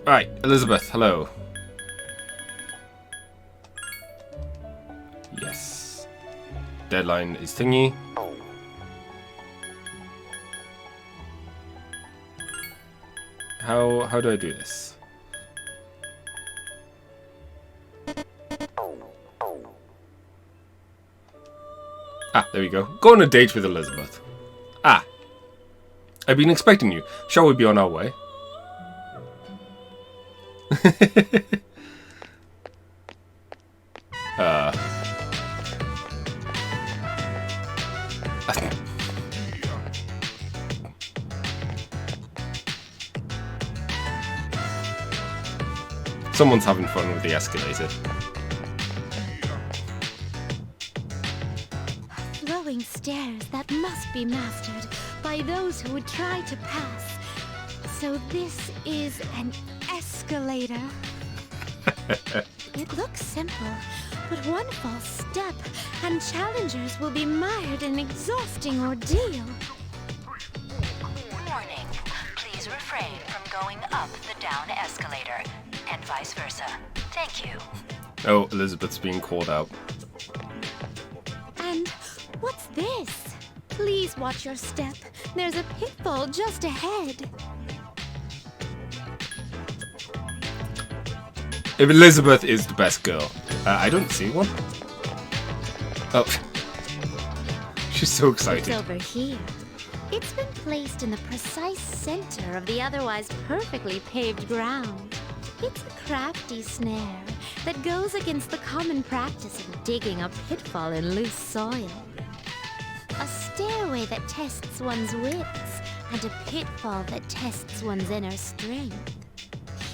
Right, Elizabeth, hello. Yes. Deadline is thingy. How do I do this? Ah, there we go. Go on a date with Elizabeth. Ah. I've been expecting you. Shall we be on our way? Someone's having fun with the escalator. Flowing stairs that must be mastered by those who would try to pass. So this is an escalator. It looks simple, but one false step and challengers will be mired in an exhausting ordeal. Warning, please refrain from going up the down escalator, and vice versa. Thank you. Oh, Elizabeth's being called out. And what's this? Please watch your step. There's a pitfall just ahead. If Elizabeth is the best girl. I don't see one. Oh. She's so excited. It's over here. It's been placed in the precise center of the otherwise perfectly paved ground. It's a crafty snare that goes against the common practice of digging a pitfall in loose soil. A stairway that tests one's wits, and a pitfall that tests one's inner strength.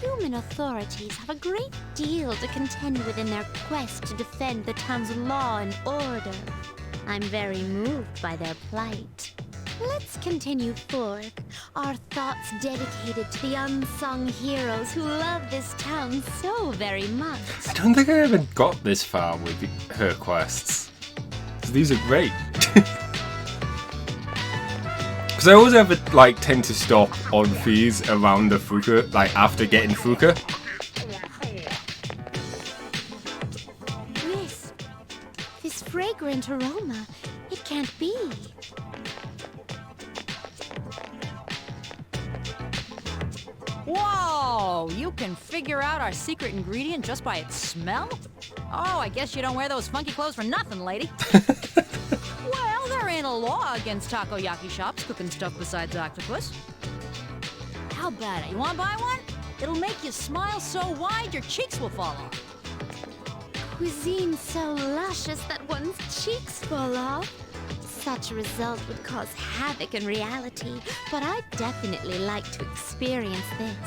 Human authorities have a great deal to contend with in their quest to defend the town's law and order. I'm very moved by their plight. Let's continue forth, our thoughts dedicated to the unsung heroes who love this town so very much. I don't think I ever got this far with her quests. These are great. Because I always ever tend to stop on FES around the Fuka, after getting Fuka. This fragrant aroma, it can't be. Whoa! You can figure out our secret ingredient just by its smell? Oh, I guess you don't wear those funky clothes for nothing, lady. Well, there ain't a law against takoyaki shops cooking stuff besides octopus. How about it? You wanna buy one? It'll make you smile so wide your cheeks will fall off. Cuisine so luscious that one's cheeks fall off. Such a result would cause havoc in reality, but I'd definitely like to experience this.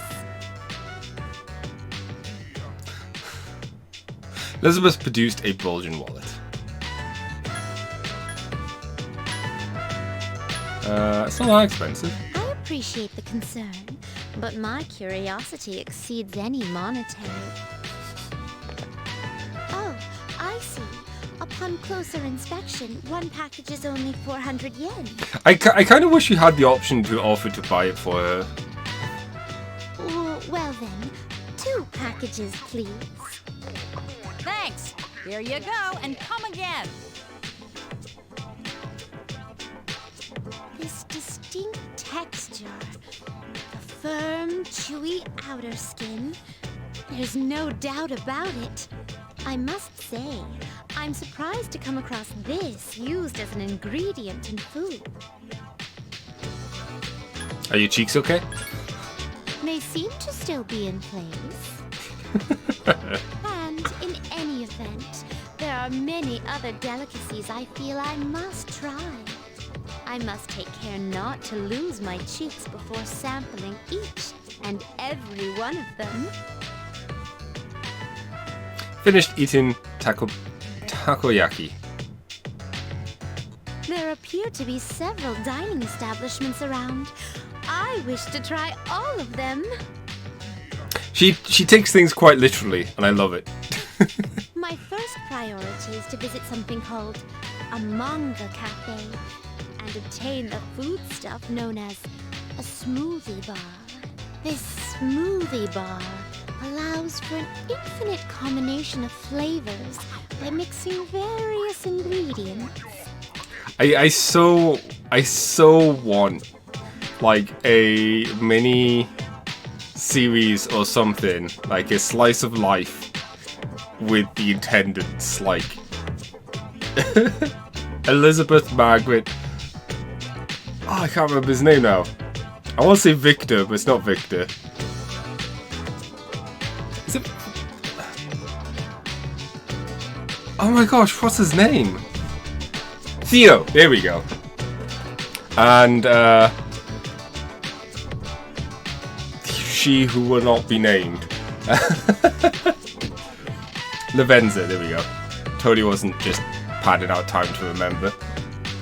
Elizabeth produced a Bulgin wallet. It's not that expensive. I appreciate the concern, but my curiosity exceeds any monetary. Oh, I see. Upon closer inspection, one package is only 400 yen. I kind of wish you had the option to offer to buy it for her. Well then, 2 packages, please. Thanks. Here you go, and come again. This distinct texture, the firm, chewy outer skin, there's no doubt about it. I must say, I'm surprised to come across this used as an ingredient in food. Are your cheeks okay? They seem to still be in place. And in any event, there are many other delicacies I feel I must try. I must take care not to lose my cheeks before sampling each and every one of them. Finished eating takoyaki. There appear to be several dining establishments around. I wish to try all of them. She takes things quite literally, and I love it. My first priority is to visit something called a manga cafe and obtain the food stuff known as a smoothie bar. This smoothie bar allows for an infinite combination of flavors by mixing various ingredients. I so want like a mini series or something, like a slice of life with the attendants, like Elizabeth, Margaret. Oh, I can't remember his name now. I want to say Victor, but it's not Victor. Is it? Oh my gosh, what's his name? Theo. There we go. And she who will not be named. Lavenza. There we go. Totally wasn't just padding out time to remember.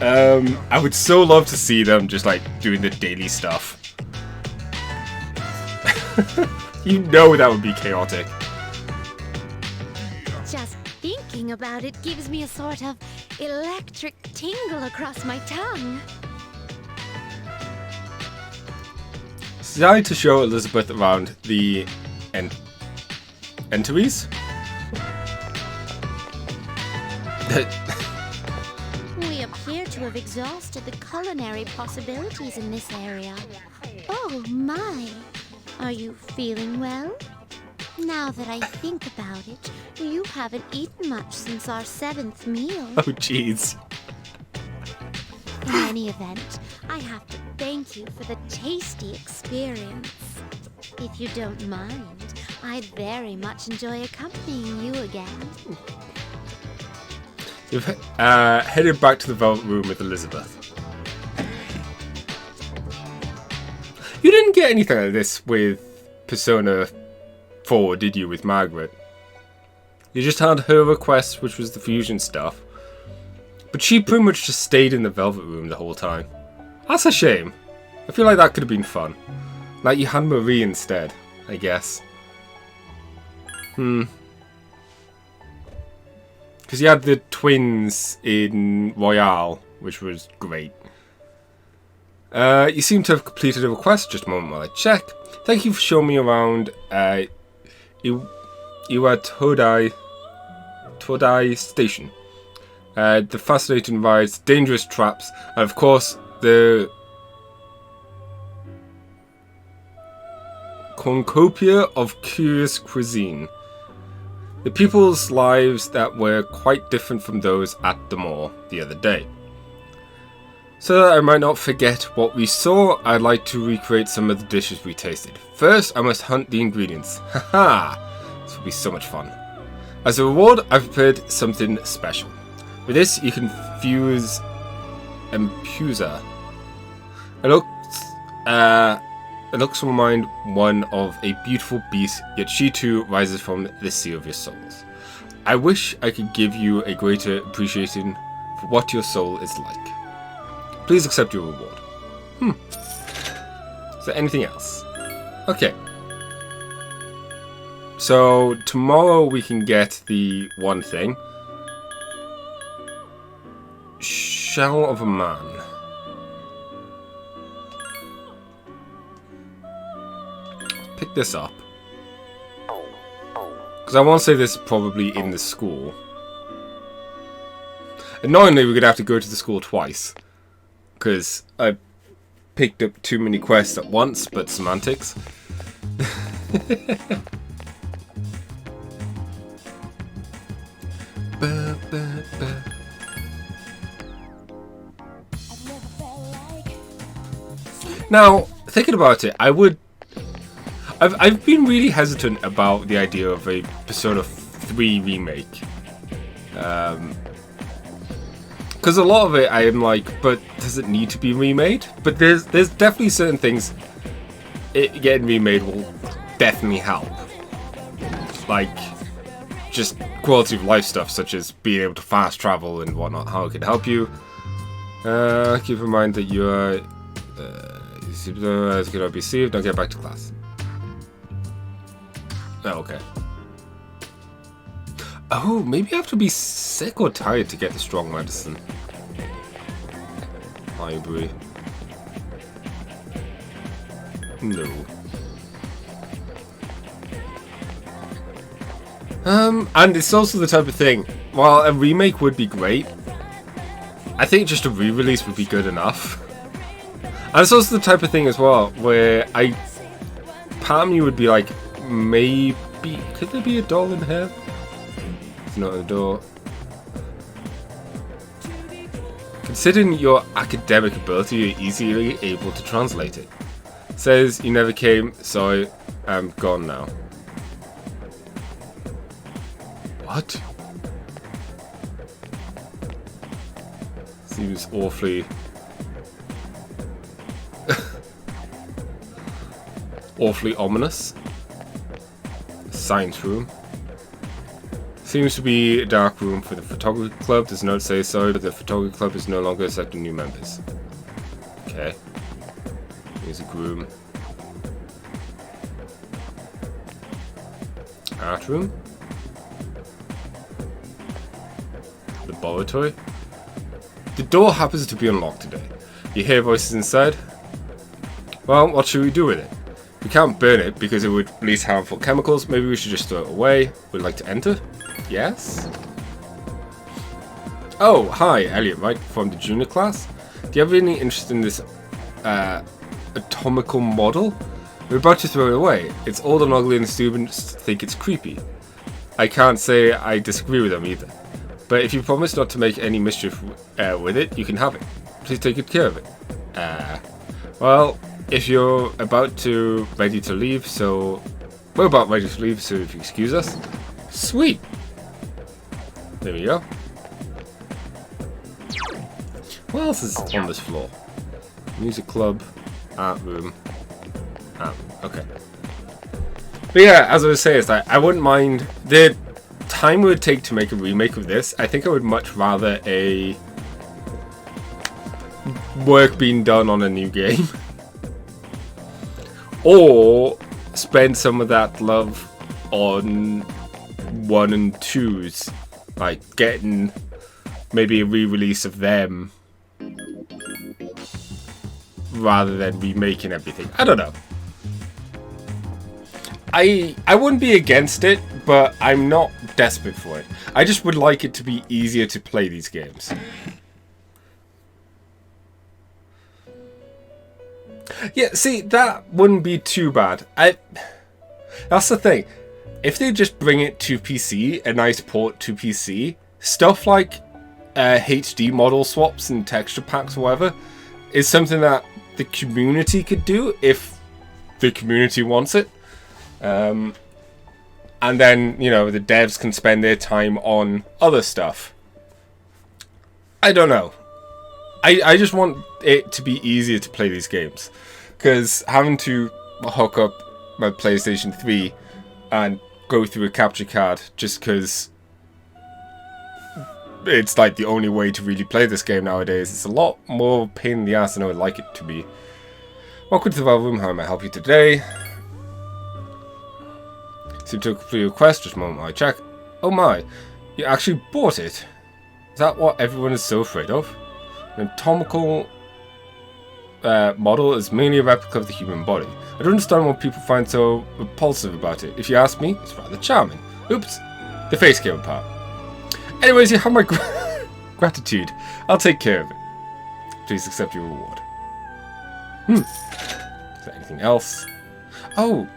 I would so love to see them just like doing the daily stuff. You know that would be chaotic. Just thinking about it gives me a sort of electric tingle across my tongue. Decided to show Elizabeth around the entries. We appear to have exhausted the culinary possibilities in this area. Oh my! Are you feeling well? Now that I think about it, you haven't eaten much since our 7th meal. Oh jeez. In any event, I have to thank you for the tasty experience. If you don't mind, I'd very much enjoy accompanying you again. You've headed back to the Velvet Room with Elizabeth. You didn't get anything like this with Persona 4, did you, with Margaret? You just had her request, which was the fusion stuff. But she pretty much just stayed in the Velvet Room the whole time. That's a shame. I feel like that could have been fun. Like you had Marie instead, I guess. Because you had the twins in Royale, which was great. You seem to have completed a request. Just a moment while I check. Thank you for showing me around Todai Station. The fascinating rides, dangerous traps, and of course the cornucopia of curious cuisine. The people's lives that were quite different from those at the mall the other day. So that I might not forget what we saw, I'd like to recreate some of the dishes we tasted. First, I must hunt the ingredients. Haha! This will be so much fun. As a reward, I've prepared something special. With this, you can fuse Empusa. It looks to remind one of a beautiful beast, yet she too rises from the sea of your souls. I wish I could give you a greater appreciation for what your soul is like. Please accept your reward. Is there anything else? Okay. So tomorrow we can get the one thing. Shell of a man. Pick this up. Because I want to say this is probably in the school. Annoyingly, we're going to have to go to the school twice. Because I picked up too many quests at once, but semantics. Now, thinking about it, I've been really hesitant about the idea of a Persona 3 remake. Because a lot of it I am like, but does it need to be remade? But there's definitely certain things it getting remade will definitely help. Like, just quality of life stuff, such as being able to fast travel and whatnot, how it can help you. Keep in mind that you are... as cannot be received, don't get back to class. Oh, okay. Oh, maybe I have to be sick or tired to get the strong medicine. Library. No. And it's also the type of thing, while a remake would be great, I think just a re-release would be good enough. And it's also the type of thing as well, where part of me would be like, maybe, could there be a doll in here? It's not a door. Considering your academic ability, you're easily able to translate it. Says, you never came, sorry, I'm gone now. What? Seems awfully... awfully ominous. Science room. Seems to be a dark room for the photography club. Does not say so, but the photography club is no longer accepting new members. Okay. Music room. Art room. Laboratory. The door happens to be unlocked today. You hear voices inside? Well, what should we do with it? We can't burn it because it would release harmful chemicals. Maybe we should just throw it away. Would you like to enter? Yes? Oh, hi, Elliot, right? From the junior class? Do you have any interest in this atomical model? We're about to throw it away. It's old and ugly and the students think it's creepy. I can't say I disagree with them either. But if you promise not to make any mischief with it, you can have it. Please take good care of it. Well, if you're ready to leave, so... We're about ready to leave, so if you excuse us. Sweet! There we go. What else is on this floor? Music club, art room. Okay. But yeah, as I was saying, it's like, I wouldn't mind the time it would take to make a remake of this. I think I would much rather a work being done on a new game. Or spend some of that love on 1 and 2s. Like getting maybe a re-release of them rather than remaking everything. I don't know. I wouldn't be against it, but I'm not desperate for it. I just would like it to be easier to play these games. Yeah, see, that wouldn't be too bad. That's the thing. If they just bring it to PC, a nice port to PC, stuff like HD model swaps and texture packs or whatever, is something that the community could do if the community wants it. And then, you know, the devs can spend their time on other stuff. I don't know. I just want it to be easier to play these games. Because having to hook up my PlayStation 3 and go through a capture card just because it's like the only way to really play this game nowadays, it's a lot more pain in the ass than I would like it to be. Welcome to the Valve Room, how may I help you today? Seem to complete your quest, just a moment while I check. Oh my, you actually bought it? Is that what everyone is so afraid of? An anatomical model is mainly a replica of the human body. I don't understand what people find so repulsive about it. If you ask me, it's rather charming. Oops, the face came apart. Anyways, you have my gratitude. I'll take care of it. Please accept your reward. Is there anything else? Oh!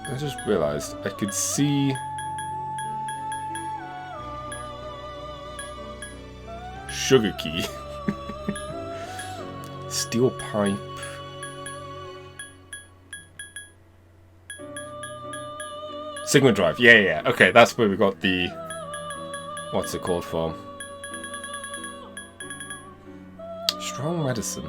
I just realized I could see... Sugar key. Steel pipe. Sigma drive. Yeah. Okay, that's where we got the... What's it called from? Strong medicine.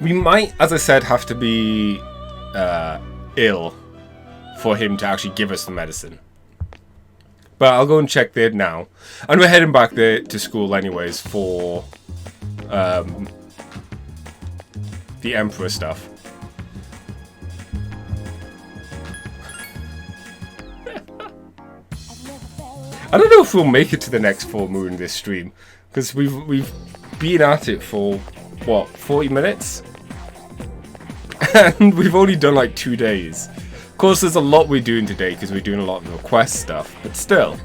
We might, as I said, have to be ill for him to actually give us the medicine. But I'll go and check there now. And we're heading back there to school anyways for the Emperor stuff. I don't know if we'll make it to the next full moon this stream. Because we've been at it for, what, 40 minutes? And we've only done like 2 days. Of course, there's a lot we're doing today because we're doing a lot of request stuff, but still.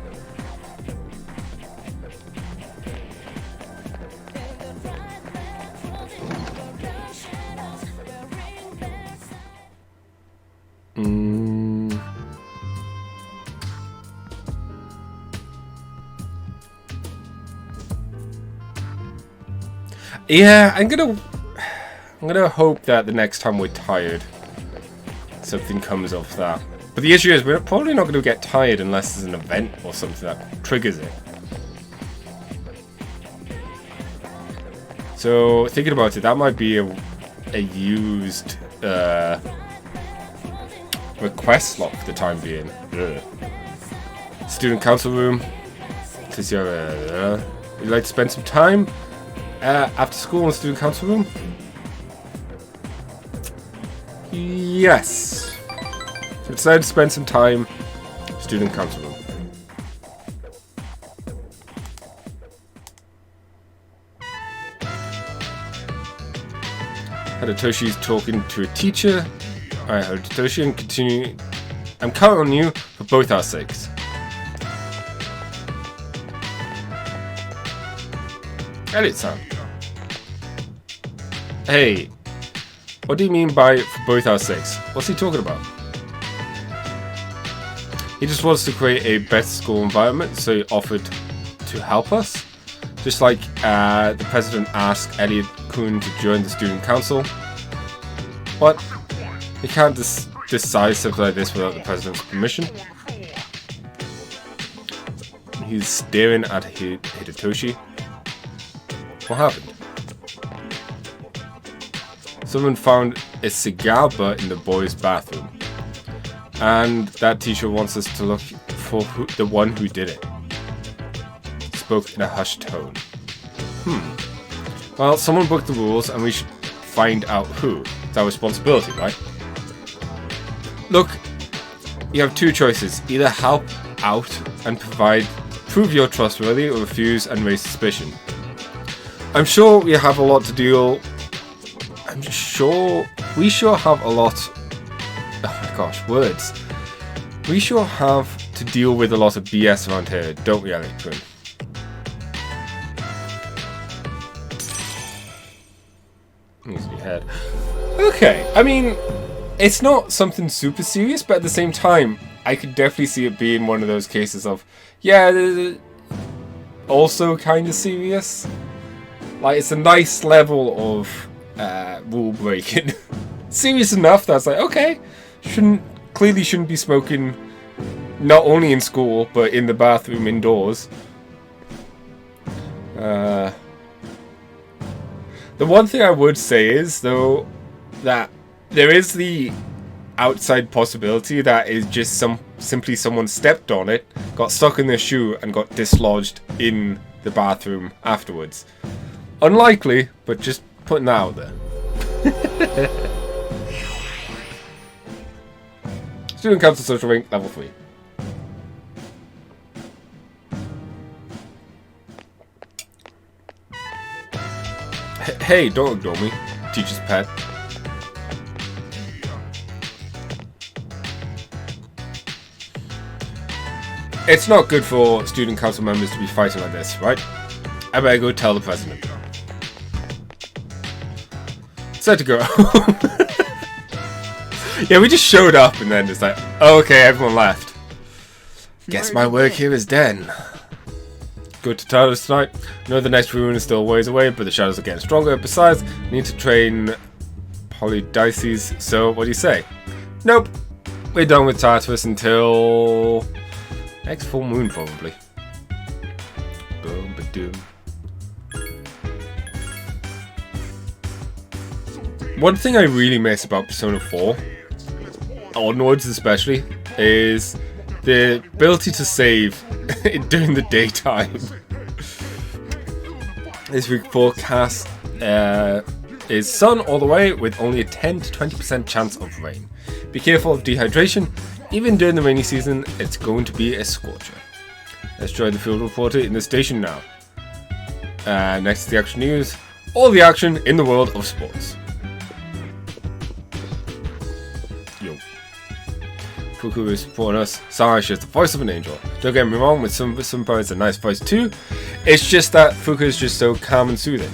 Yeah, I'm gonna hope that the next time we're tired, something comes off that. But the issue is, we're probably not gonna get tired unless there's an event or something that triggers it. So thinking about it, that might be a used request slot for the time being. Ugh. Student council room. Says you'd like to spend some time after school in the student council room? Yes. So decided to spend some time in the student council room. Hadotoshi's talking to a teacher. Alright, Hadatoshi, and continue. I'm counting on you for both our sakes. Elliot-san. Hey, what do you mean by for both our sakes? What's he talking about? He just wants to create a better school environment, so he offered to help us. Just like the president asked Elliot-kun to join the student council. What? He can't decide something like this without the president's permission. He's staring at Hidetoshi. What happened? Someone found a cigar butt in the boys' bathroom. And that teacher wants us to look for the one who did it. Spoke in a hushed tone. Well, someone broke the rules and we should find out who. It's our responsibility, right? Look, you have two choices. Either help out and prove you're trustworthy, or refuse and raise suspicion. I'm sure we have a lot to deal. We sure have a lot. Oh my gosh, words. We sure have to deal with a lot of BS around here, don't we, Elliot-kun? Needs to be head. Okay, I mean, it's not something super serious, but at the same time, I could definitely see it being one of those cases of, yeah, also kind of serious. Like, it's a nice level of rule breaking. Serious enough that's like, okay, clearly shouldn't be smoking not only in school, but in the bathroom indoors. The one thing I would say is, though, that there is the outside possibility that is just simply someone stepped on it, got stuck in their shoe, and got dislodged in the bathroom afterwards. Unlikely, but just putting that out there. Student Council Social Rank, level 3. Hey, don't ignore me, teacher's pet. It's not good for student council members to be fighting like this, right? I better go tell the president. Said to go home. Yeah, we just showed up and then it's like, oh, okay, everyone left. Guess my work here is done. Go to Talos tonight. No, the next ruin is still a ways away, but the shadows are getting stronger. Besides, need to train Polydices. So, what do you say? Nope. We're done with Tartarus until next full moon, probably. Boom, ba-doom. One thing I really miss about Persona 4, onwards especially, is the ability to save during the daytime. This week forecast is sun all the way with only a 10 to 20% chance of rain. Be careful of dehydration. Even during the rainy season, it's going to be a scorcher. Let's try the field reporter in the station now. Next to the action news, all the action in the world of sports. Yo. Fuku is supporting us. Sarashi is the voice of an angel. Don't get me wrong, with some parts a nice voice too. It's just that Fuku is just so calm and soothing.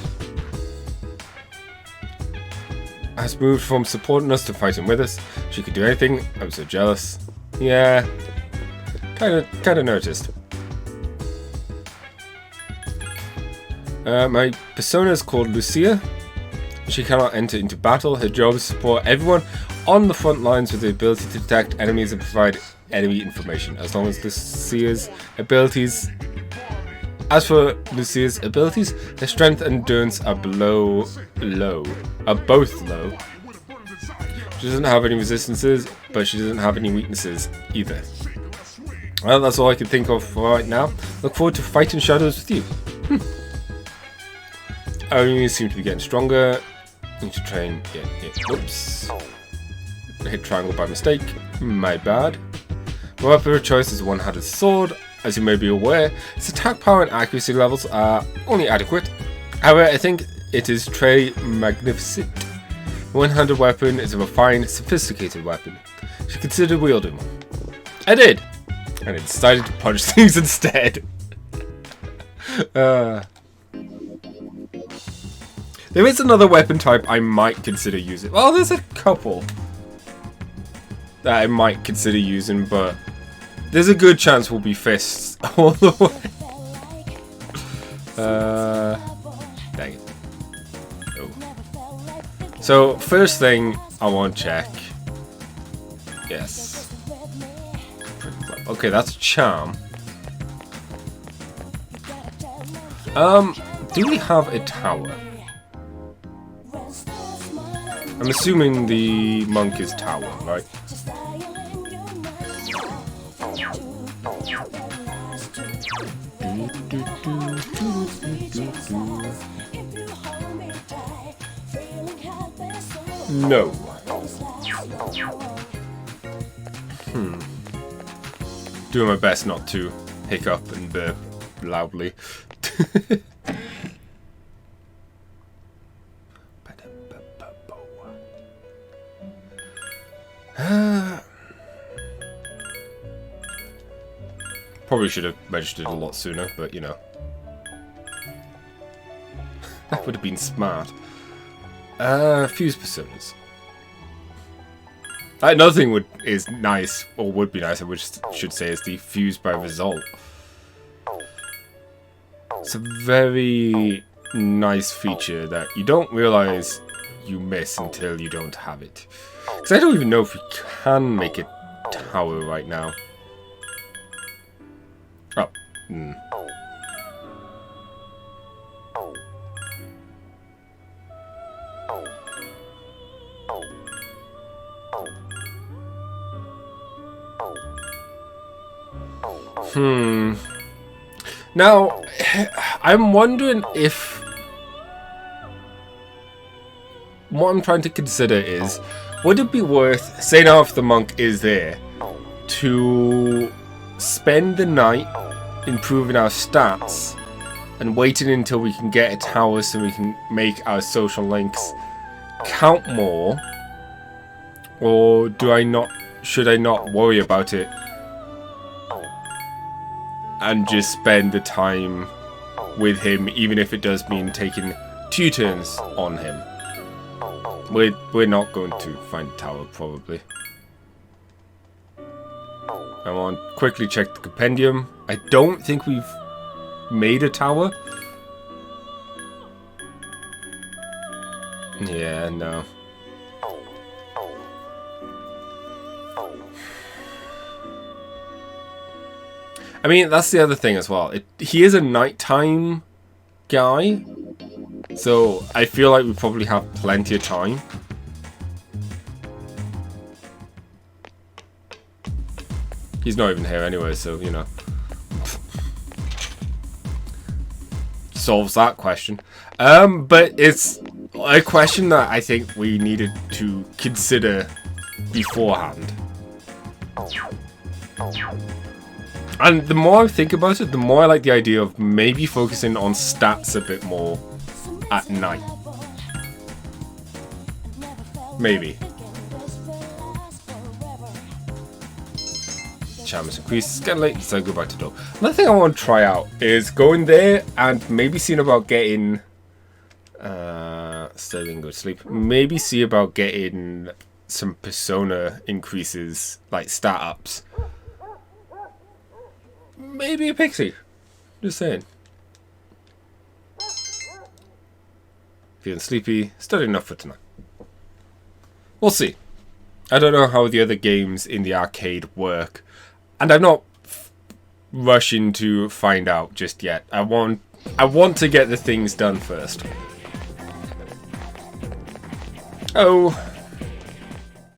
Has moved from supporting us to fighting with us. She could do anything. I'm so jealous. Yeah, kind of noticed. My persona is called Lucia. She cannot enter into battle. Her job is to support everyone on the front lines with the ability to detect enemies and provide enemy information. As long as Lucia's abilities. As for Lucia's abilities, her strength and endurance are both low. She doesn't have any resistances, but she doesn't have any weaknesses either. Well, that's all I can think of for right now. Look forward to fighting shadows with you. Enemies seem to be getting stronger. Need to train. Yeah. Whoops. I hit triangle by mistake. My bad. My weapon of choice is a one-handed sword. As you may be aware, its attack power and accuracy levels are only adequate. However, I think it is très magnificent. A one-handed weapon is a refined, sophisticated weapon. You should consider wielding one. I did! And I decided to punch things instead. There is another weapon type I might consider using. Well, there's a couple that I might consider using, but there's a good chance we'll be fists all the way. Dang it. Oh. So, first thing I want to check. Yes. Okay, that's a charm. Do we have a tower? I'm assuming the monk is tower, right? No. Doing my best not to hiccup and burp loudly. Probably should have registered a lot sooner, but you know. That would have been smart. Fuse personas. Another thing is nice, or would be nice, I should say, is the fuse by result. It's a very nice feature that you don't realize you miss until you don't have it. Because I don't even know if we can make a tower right now. Oh. Now, I'm wondering if... What I'm trying to consider is, would it be worth, say now if the monk is there, to spend the night improving our stats and waiting until we can get a tower so we can make our social links count more? Or should I not worry about it and just spend the time with him, even if it does mean taking 2 turns on him? We're not going to find a tower, probably. I want to quickly check the compendium. I don't think we've made a tower. Yeah, no. I mean, that's the other thing as well. He is a nighttime guy, so I feel like we probably have plenty of time. He's not even here anyway, so, you know. Solves that question. But it's a question that I think we needed to consider beforehand. And the more I think about it, the more I like the idea of maybe focusing on stats a bit more at night. Maybe. Charm is increased. It's getting late, so I go back to door. Another thing I want to try out is going there and maybe seeing about getting... Sterling, go to sleep. Maybe see about getting some persona increases, like stat ups. Maybe a pixie. Just saying. Feeling sleepy. Still enough for tonight. We'll see. I don't know how the other games in the arcade work. And I'm not rushing to find out just yet. I want to get the things done first. Oh.